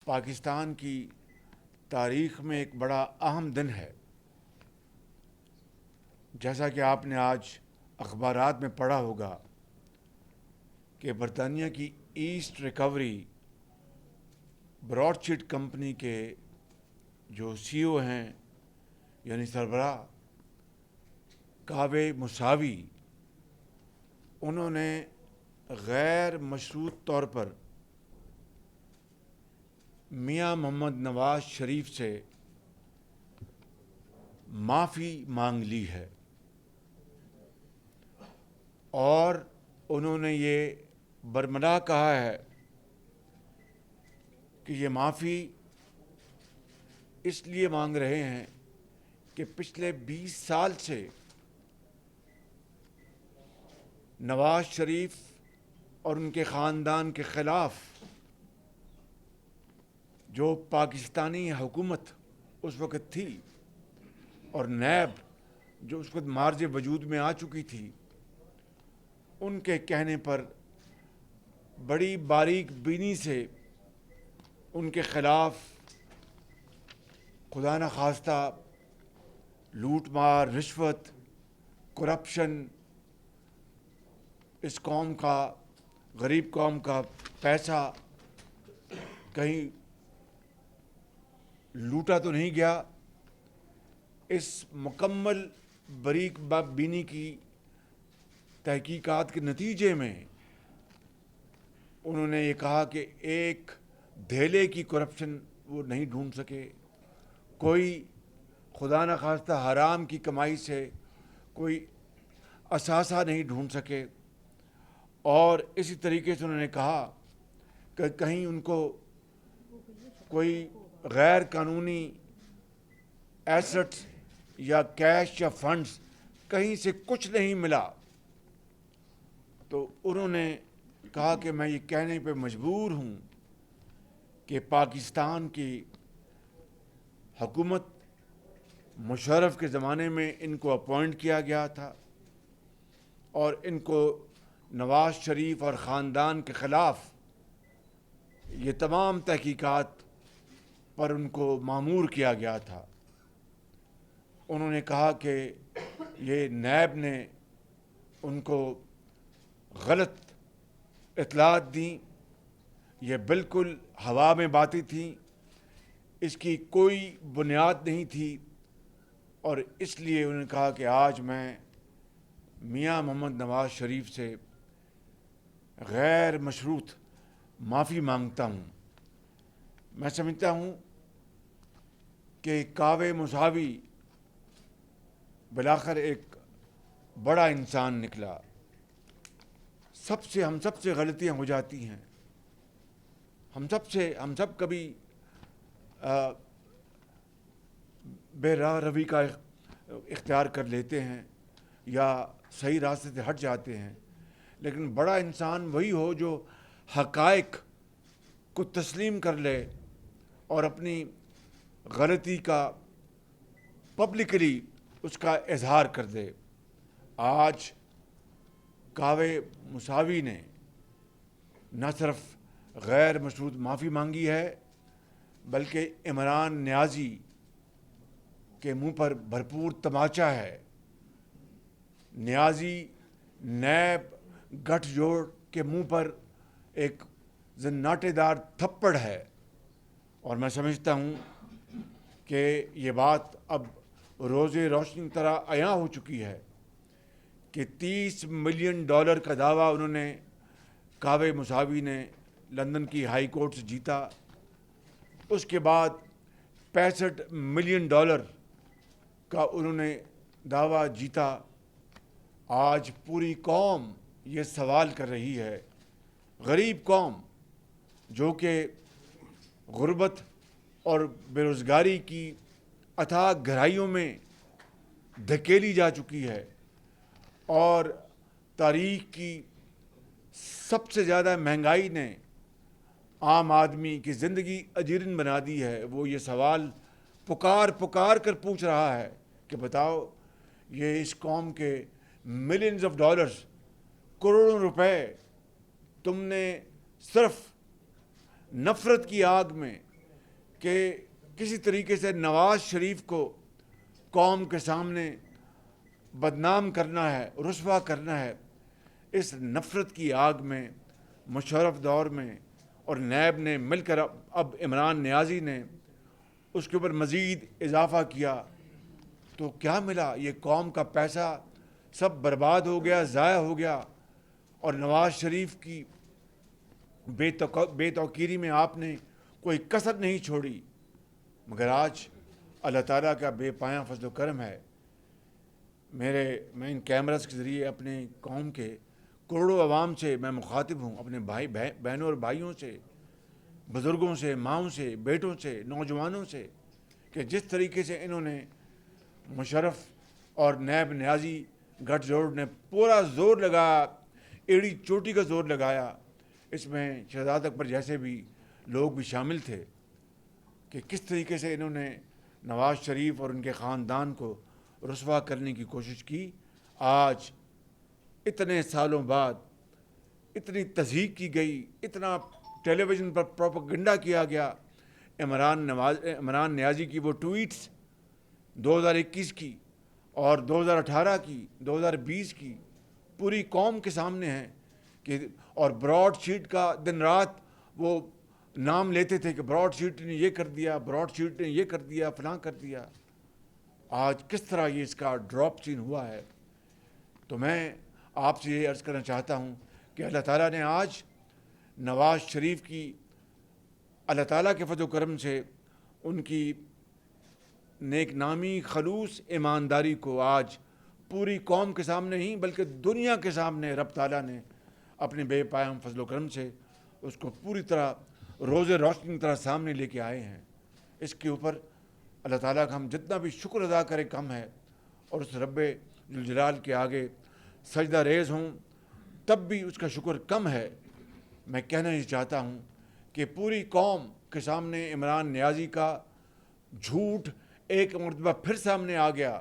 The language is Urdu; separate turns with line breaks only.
پاکستان کی تاریخ میں ایک بڑا اہم دن ہے. جیسا کہ آپ نے آج اخبارات میں پڑھا ہوگا کہ برطانیہ کی asset recovery Broadsheet company کے جو سی او ہیں یعنی سربراہ کاوے موساوی، انہوں نے غیر مشروط طور پر میاں محمد نواز شریف سے معافی مانگ لی ہے اور انہوں نے یہ برملا کہا ہے کہ یہ معافی اس لیے مانگ رہے ہیں کہ پچھلے 20 سال سے نواز شریف اور ان کے خاندان کے خلاف جو پاکستانی حکومت اس وقت تھی اور نیب جو اس وقت مارج وجود میں آ چکی تھی، ان کے کہنے پر بڑی باریک بینی سے ان کے خلاف خدا نخواستہ لوٹ مار، رشوت، کرپشن، اس قوم کا، غریب قوم کا پیسہ کہیں لوٹا تو نہیں گیا. اس مکمل باریک بینی کی تحقیقات کے نتیجے میں انہوں نے یہ کہا کہ ایک دھیلے کی کرپشن وہ نہیں ڈھونڈ سکے، کوئی خدا نخواستہ حرام کی کمائی سے کوئی اثاثہ نہیں ڈھونڈ سکے. اور اسی طریقے سے انہوں نے کہا کہ کہیں ان کو کوئی غیر قانونی ایسٹس یا کیش یا فنڈز کہیں سے کچھ نہیں ملا. تو انہوں نے کہا کہ میں یہ کہنے پہ مجبور ہوں کہ پاکستان کی حکومت مشرف کے زمانے میں ان کو اپوائنٹ کیا گیا تھا اور ان کو نواز شریف اور خاندان کے خلاف یہ تمام تحقیقات پر ان کو مامور کیا گیا تھا. انہوں نے کہا کہ یہ نیب نے ان کو غلط اطلاعات دیں، یہ بالکل ہوا میں باتیں تھیں، اس کی کوئی بنیاد نہیں تھی. اور اس لیے انہوں نے کہا کہ آج میں میاں محمد نواز شریف سے غیر مشروط معافی مانگتا ہوں. میں سمجھتا ہوں کہ کاوے موساوی بالآخر ایک بڑا انسان نکلا. ہم سب سے غلطیاں ہو جاتی ہیں، ہم سب کبھی بے راہ روی کا اختیار کر لیتے ہیں یا صحیح راستے سے ہٹ جاتے ہیں. لیکن بڑا انسان وہی ہو جو حقائق کو تسلیم کر لے اور اپنی غلطی کا پبلکلی اس کا اظہار کر دے. آج کاوے موساوی نے نہ صرف غیر مشروط معافی مانگی ہے بلکہ عمران نیازی کے منہ پر بھرپور تماچا ہے. نیازی نیب گٹھ جوڑ کے منہ پر ایک زناٹے دار تھپڑ ہے. اور میں سمجھتا ہوں کہ یہ بات اب روزے روشنی کی طرح عیاں ہو چکی ہے کہ $30 ملین کا دعویٰ انہوں نے کاوے موساوی نے لندن کی ہائی کورٹ سے جیتا. اس کے بعد $65 ملین کا انہوں نے دعویٰ جیتا. آج پوری قوم یہ سوال کر رہی ہے، غریب قوم جو کہ غربت اور بے روزگاری کی اتھاہ گہرائیوں میں دھکیلی جا چکی ہے اور تاریخ کی سب سے زیادہ مہنگائی نے عام آدمی کی زندگی اجیرن بنا دی ہے. وہ یہ سوال پکار کر پوچھ رہا ہے کہ بتاؤ یہ اس قوم کے ملینز آف ڈالرز، کروڑوں روپے تم نے صرف نفرت کی آگ میں کہ کسی طریقے سے نواز شریف کو قوم کے سامنے بدنام کرنا ہے، رسوا کرنا ہے، اس نفرت کی آگ میں مشرف دور میں اور نیب نے مل کر اب عمران نیازی نے اس کے اوپر مزید اضافہ کیا، تو کیا ملا؟ یہ قوم کا پیسہ سب برباد ہو گیا، ضائع ہو گیا، اور نواز شریف کی بے توقیری میں آپ نے کوئی کسر نہیں چھوڑی۔ مگر آج اللہ تعالیٰ کا بے پایاں فضل و کرم ہے، میں ان کیمراز کے ذریعے اپنے قوم کے کروڑوں عوام سے میں مخاطب ہوں، اپنے بہنوں اور بھائیوں سے، بزرگوں سے، ماؤں سے، بیٹوں سے، نوجوانوں سے، کہ جس طریقے سے انہوں نے مشرف اور نیب نیازی گٹھ جوڑ نے پورا زور لگایا، ایڑی چوٹی کا زور لگایا، اس میں شہزاد اکبر جیسے بھی لوگ بھی شامل تھے، کہ کس طریقے سے انہوں نے نواز شریف اور ان کے خاندان کو رسوا کرنے کی کوشش کی۔ آج اتنے سالوں بعد اتنی تضحیک کی گئی، اتنا ٹیلی ویژن پر پروپیگنڈا کیا گیا، عمران نیازی کی وہ ٹویٹس 2021 کی اور 2018 کی، 2020 کی پوری قوم کے سامنے ہیں، کہ اور براڈ شیٹ کا دن رات وہ نام لیتے تھے کہ براڈ شیٹ نے یہ کر دیا، براڈ شیٹ نے یہ کر دیا، فلاں کر دیا۔ آج کس طرح یہ اس کا ڈراپ سین ہوا ہے۔ تو میں آپ سے یہ عرض کرنا چاہتا ہوں کہ اللہ تعالیٰ نے آج نواز شریف کی، اللہ تعالیٰ کے فضل و کرم سے ان کی نیک نامی، خلوص، ایمانداری کو آج پوری قوم کے سامنے ہی بلکہ دنیا کے سامنے رب تعالیٰ نے اپنے بے پایاں فضل و کرم سے اس کو پوری طرح روز روشنی کی طرح سامنے لے کے آئے ہیں۔ اس کے اوپر اللہ تعالیٰ کا ہم جتنا بھی شکر ادا کریں کم ہے، اور اس رب ذوالجلال کے آگے سجدہ ریز ہوں تب بھی اس کا شکر کم ہے۔ میں کہنا یہ چاہتا ہوں کہ پوری قوم کے سامنے عمران نیازی کا جھوٹ ایک مرتبہ پھر سامنے آ گیا،